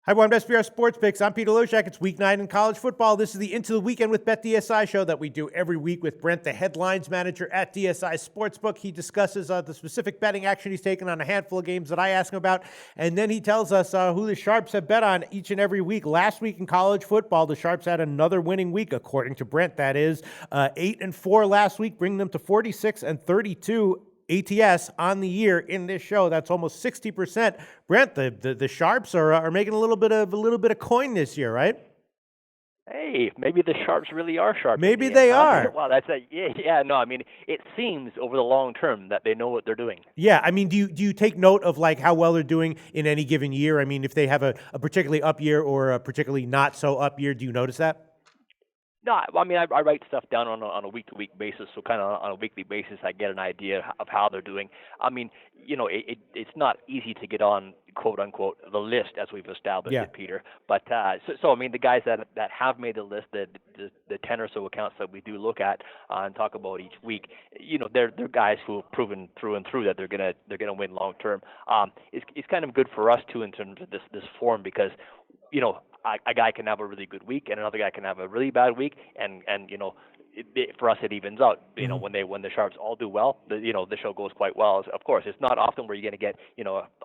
Hi, everyone. SBR Sports Picks. I'm Peter Loshak. It's week 9 in college football. This is the Into the Weekend with BetDSI show that we do every week with Brent, the headlines manager at DSI Sportsbook. He discusses the specific betting action he's taken on a handful of games that I ask him about, and then he tells us who the Sharps have bet on each and every week. Last week in college football, the Sharps had another winning week, according to Brent. That is 8-4 last week, bringing them to 46-32. ATS on the year in this show. That's almost 60%. Brent, the Sharps are making a little bit of coin this year, right? Hey, maybe the Sharps really are sharp. Maybe they are. Wow, that's no. I mean, it seems over the long term that they know what they're doing. Yeah, I mean, do you take note of like how well they're doing in any given year? I mean, if they have a particularly up year or a particularly not so up year, do you notice that? No, I mean, I write stuff down on a week-to-week basis, so kind of on a weekly basis, I get an idea of how they're doing. I mean, it's not easy to get on quote unquote the list as we've established it, Peter. But so I mean, the guys that have made the list, the 10 or so accounts that we do look at and talk about each week, they're guys who have proven through and through that they're gonna win long term. It's kind of good for us too in terms of this form because a guy can have a really good week and another guy can have a really bad week, and for us it evens out. When the Sharps all do well, the show goes quite well. Of course, it's not often where you're going to get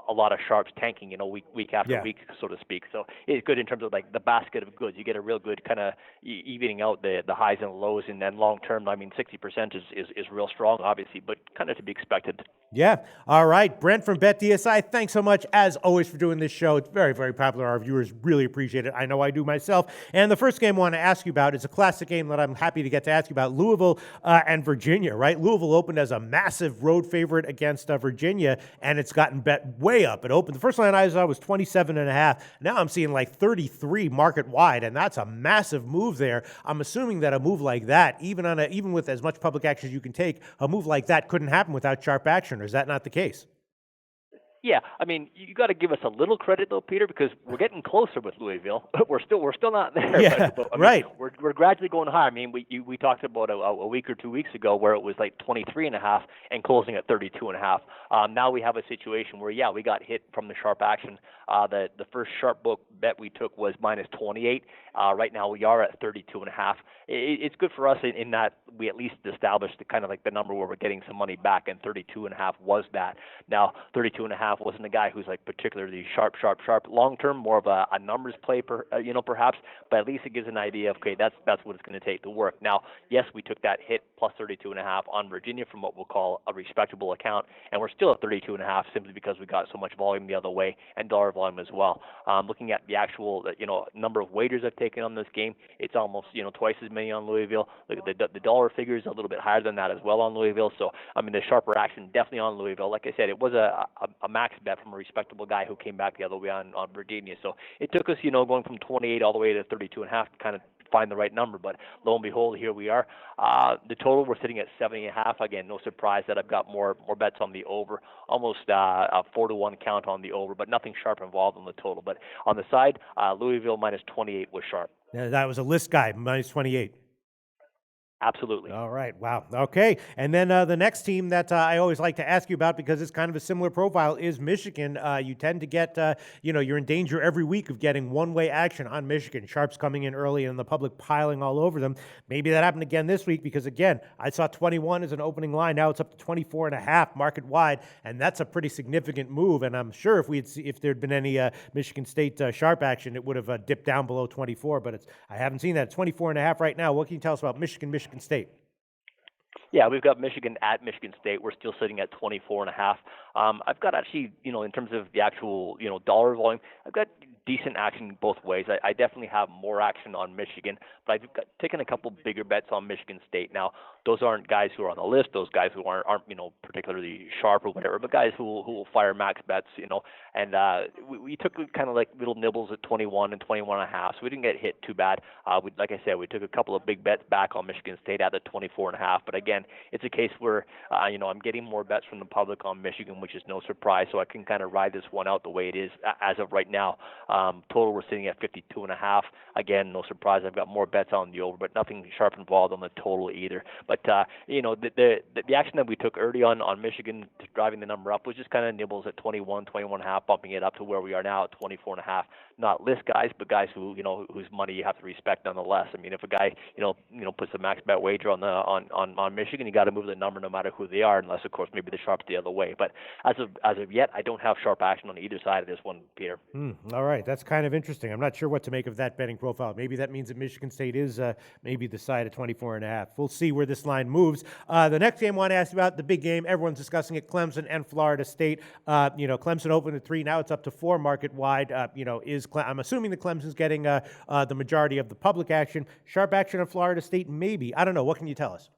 a lot of Sharps tanking week after week, so to speak. So it's good in terms of like the basket of goods. You get a real good kind of evening out the highs and lows, and then long term, I mean, 60% is real strong, obviously, but kind of to be expected. Yeah. All right. Brent from BetDSI, thanks so much, as always, for doing this show. It's very, very popular. Our viewers really appreciate it. I know I do myself. And the first game I want to ask you about is a classic game that I'm happy to get to ask you about, Louisville and Virginia, right? Louisville opened as a massive road favorite against Virginia, and it's gotten bet way up. It opened, the first line I saw was 27.5. Now I'm seeing like 33 market wide, and that's a massive move there. I'm assuming that a move like that, even with as much public action as you can take, a move like that couldn't happen without sharp action. Or is that not the case? Yeah, I mean, you got to give us a little credit though, Peter, because we're getting closer with Louisville. We're still not there. Yeah, but, I mean, right. We're gradually going higher. I mean, we talked about a week or 2 weeks ago where it was like 23.5 and closing at 32.5. Now we have a situation where we got hit from the sharp action. The first sharp book bet we took was minus 28. Right now we are at 32.5. It's good for us in that we at least established the kind of like the number where we're getting some money back, and 32.5 was that. Now 32.5 wasn't a guy who's like particularly sharp. Long term, more of a numbers play, perhaps, but at least it gives an idea of, okay, that's what it's going to take to work. Now, yes, we took that hit plus 32.5 on Virginia from what we'll call a respectable account, and we're still at 32.5 simply because we got so much volume the other way and dollar volume as well. Looking at the actual number of wagers I've taken on this game, it's almost twice as many on Louisville. The dollar figure is a little bit higher than that as well on Louisville. So I mean, the sharper action definitely on Louisville. Like I said, it was a max bet from a respectable guy who came back the other way on Virginia. So it took us going from 28 all the way to 32.5 to kind of find the right number, but lo and behold, here we are. The total, we're sitting at 70.5. Again, no surprise that I've got more bets on the over, almost a 4-1 count on the over, but nothing sharp involved on the total. But on the side, Louisville minus 28 was sharp. Yeah, that was a list guy, minus 28. Absolutely. All right. Wow. Okay. And then the next team that I always like to ask you about, because it's kind of a similar profile, is Michigan. You tend to get, you're in danger every week of getting one-way action on Michigan. Sharps coming in early and the public piling all over them. Maybe that happened again this week because, again, I saw 21 as an opening line. Now it's up to 24.5 market wide, and that's a pretty significant move. And I'm sure if there'd been any Michigan State sharp action, it would have dipped down below 24. But I haven't seen that. 24.5 right now. What can you tell us about Michigan State? Yeah, we've got Michigan at Michigan State. We're still sitting at 24.5. I've got actually, in terms of the actual, dollar volume, I've got decent action both ways. I definitely have more action on Michigan, but I've taken a couple bigger bets on Michigan State. Now, those aren't guys who are on the list, those guys who aren't particularly sharp or whatever, but guys who will fire max bets, and we took kind of like little nibbles at 21 and 21.5, so we didn't get hit too bad. Like I said, we took a couple of big bets back on Michigan State at the 24.5, but again, it's a case where, I'm getting more bets from the public on Michigan, which is no surprise, so I can kind of ride this one out the way it is as of right now. Total, we're sitting at 52.5. Again, no surprise, I've got more bets on the over, but nothing sharp involved on the total either. But, the action that we took early on Michigan driving the number up was just kind of nibbles at 21.5, bumping it up to where we are now at 24.5. not list guys, but guys who whose money you have to respect nonetheless. I mean, if a guy puts a max bet wager on Michigan, you got to move the number no matter who they are, unless of course maybe the sharp's the other way. But as of yet, I don't have sharp action on either side of this one, Peter. All right, that's kind of interesting. I'm not sure what to make of that betting profile. Maybe that means that Michigan State is maybe the side at 24.5. We'll see where this line moves. The next game I want to ask you about, the big game. Everyone's discussing it, Clemson and Florida State. Clemson opened at 3. Now it's up to 4 market wide. I'm assuming that Clemson's getting the majority of the public action. Sharp action on Florida State, maybe. I don't know. What can you tell us?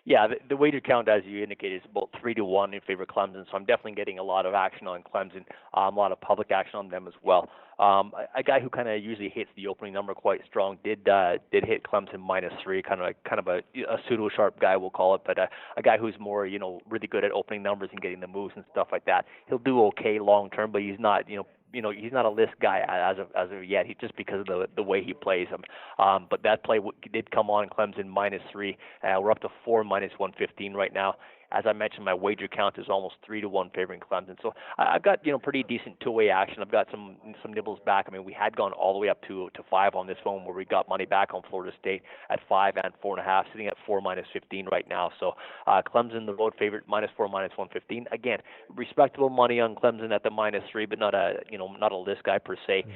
Yeah, the wager count, as you indicated, is about 3-1 in favor of Clemson. So I'm definitely getting a lot of action on Clemson, a lot of public action on them as well. A guy who kind of usually hits the opening number quite strong did hit Clemson -3, kind of a pseudo sharp guy, we'll call it, but a guy who's more really good at opening numbers and getting the moves and stuff like that. He'll do okay long term, but he's not he's not a list guy as of yet. He just because of the way he plays him. But that play did come on Clemson -3. We're up to 4 -115 right now. As I mentioned, my wager count is almost 3-1 favoring Clemson. So I've got pretty decent two-way action. I've got some nibbles back. I mean, we had gone all the way up to 5 on this one, where we got money back on Florida State at 5 and 4.5, sitting at 4 -15 right now. So Clemson, the road favorite, -4 -115. Again, respectable money on Clemson at the -3, but not a list guy per se.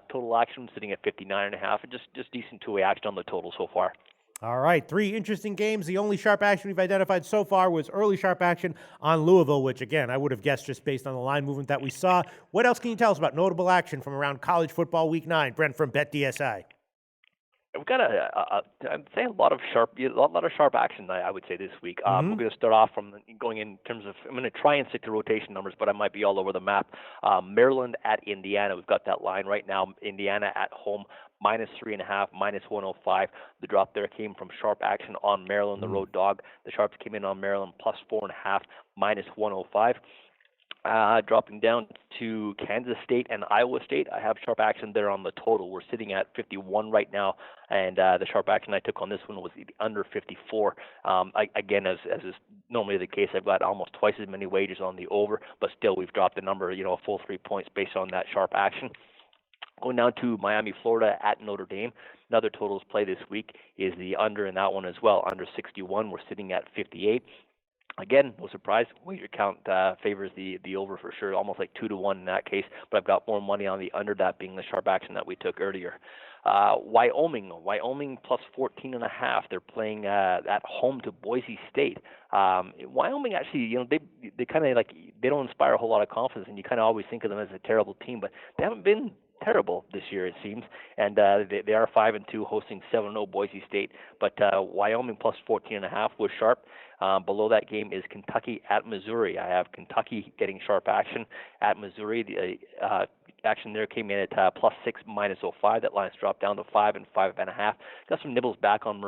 Total action sitting at 59.5, and just decent two-way action on the total so far. All right, 3 interesting games. The only sharp action we've identified so far was early sharp action on Louisville, which, again, I would have guessed just based on the line movement that we saw. What else can you tell us about notable action from around college football week 9? Brent from BetDSI. We've got I'd say a lot of sharp action. I would say this week. We're going to start off from going in terms of. I'm going to try and stick to rotation numbers, but I might be all over the map. Maryland at Indiana. We've got that line right now. Indiana at home, -3.5, -105. The drop there came from sharp action on Maryland, the road dog. The sharps came in on Maryland +4.5, -105. Dropping down to Kansas State and Iowa State, I have sharp action there on the total. We're sitting at 51 right now, and the sharp action I took on this one was the under 54. Again, as is normally the case, I've got almost twice as many wagers on the over, but still we've dropped the number, a full 3 points based on that sharp action. Going down to Miami, Florida at Notre Dame. Another totals play this week is the under in that one as well, under 61. We're sitting at 58. Again, no surprise, wager count favors the over for sure, almost like 2-1 in that case, but I've got more money on the under, that being the sharp action that we took earlier. Wyoming +14.5. They're playing at home to Boise State. Wyoming actually, they kind of they don't inspire a whole lot of confidence, and you kind of always think of them as a terrible team, but they haven't been terrible this year, it seems, and they are 5-2, hosting 7-0 Boise State. But Wyoming +14.5 was sharp. Below that game is Kentucky at Missouri. I have Kentucky getting sharp action at Missouri. The action there came in at +6 -05. That line's dropped down to 5 and 5.5. Got some nibbles back on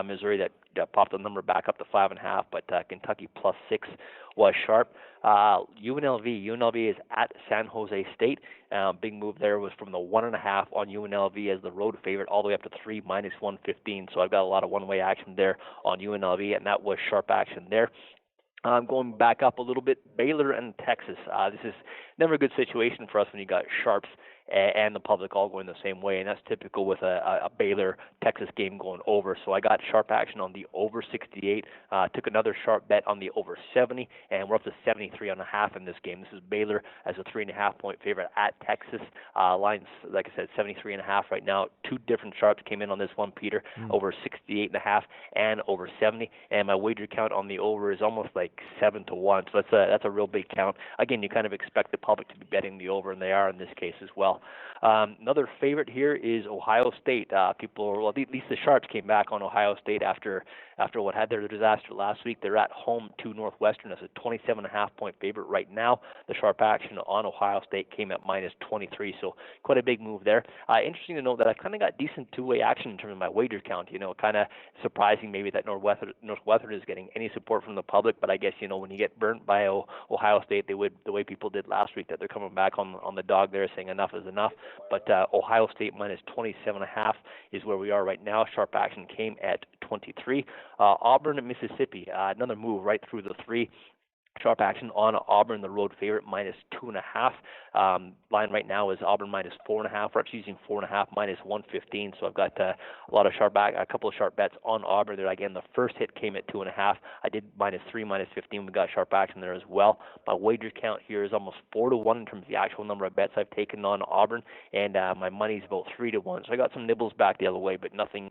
Missouri that popped the number back up to 5.5, but Kentucky +6 was sharp. UNLV is at San Jose State. Big move there was from the 1.5 on UNLV as the road favorite all the way up to 3 -115. So I've got a lot of one-way action there on UNLV, and that was sharp action there. Going back up a little bit, Baylor and Texas. This is never a good situation for us when you got sharps and the public all going the same way, and that's typical with a Baylor-Texas game going over. So I got sharp action on the over 68, took another sharp bet on the over 70, and we're up to 73.5 in this game. This is Baylor as a 3.5-point favorite at Texas. Lines, like I said, 73.5 right now. 2 different sharps came in on this one, Peter, over 68.5 and over 70, and my wager count on the over is almost like 7-1. So that's a real big count. Again, you kind of expect the public to be betting the over, and they are in this case as well. Another favorite here is Ohio State. At least the sharps came back on Ohio State after what had their disaster last week. They're at home to Northwestern as a 27.5-point favorite right now. The sharp action on Ohio State came at -23, so quite a big move there. Interesting to note that I kind of got decent two-way action in terms of my wager count. Kind of surprising maybe that Northwestern is getting any support from the public, but I guess when you get burnt by Ohio State, they would the way people did last week, that they're coming back on the dog there, saying enough is enough. But Ohio State -27.5 is where we are right now. Sharp action came at 23. Auburn and Mississippi, another move right through the 3. Sharp action on Auburn, the road favorite, minus 2.5. Line right now is Auburn minus 4.5. We're actually using 4.5 minus 115. So I've got a lot of a couple of sharp bets on Auburn there. Again, the first hit came at 2.5. I did minus 3, minus 15. We got sharp action there as well. My wager count here is almost 4-1 in terms of the actual number of bets I've taken on Auburn, and my money's about 3-1. So I got some nibbles back the other way, but nothing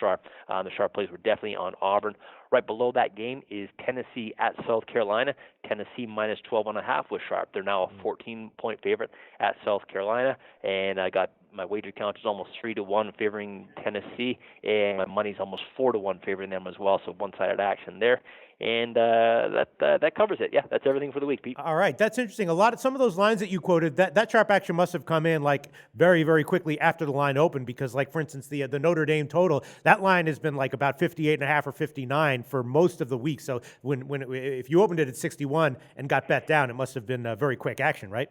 sharp. The sharp plays were definitely on Auburn. Right below that game is Tennessee at South Carolina. Tennessee minus 12.5 was sharp. They're now a 14-point favorite at South Carolina, and I got my wager count is almost 3-1 favoring Tennessee, and my money's almost 4-1 favoring them as well. So one-sided action there, and that covers it. Yeah, that's everything for the week, Pete. All right, that's interesting. Some of those lines that you quoted, that sharp action must have come in like very, very quickly after the line opened, because like, for instance, the Notre Dame total, that line has been like about 58.5 or 59 for most of the week. So if you opened it at 61 and got bet down, it must have been a very quick action, right?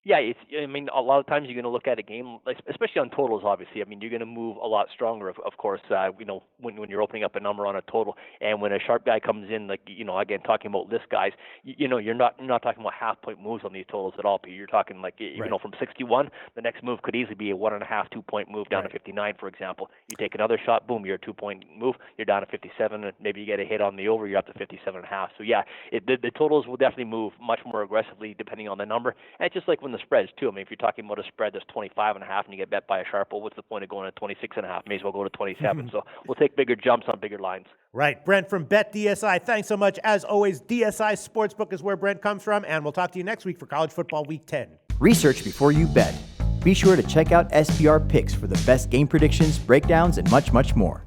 Yeah, I mean, a lot of times you're going to look at a game, especially on totals, obviously. I mean, you're going to move a lot stronger, of course, when you're opening up a number on a total. And when a sharp guy comes in, again, talking about list guys, you're not talking about half-point moves on these totals at all, Pete. You're talking from 61, the next move could easily be a 1.5, 2-point move down to 59, for example. You take another shot, boom, you're a 2-point move, you're down to 57, and maybe you get a hit on the over, you're up to 57.5. So, yeah, the totals will definitely move much more aggressively depending on the number. And it's just like when the spreads too. I mean, if you're talking about a spread that's 25.5 and you get bet by a sharp, well, what's the point of going to 26.5? May as well go to 27. So we'll take bigger jumps on bigger lines. Right. Brent from BetDSI, thanks so much. As always, DSI Sportsbook is where Brent comes from, and we'll talk to you next week for College Football Week 10. Research before you bet. Be sure to check out SPR Picks for the best game predictions, breakdowns, and much, much more.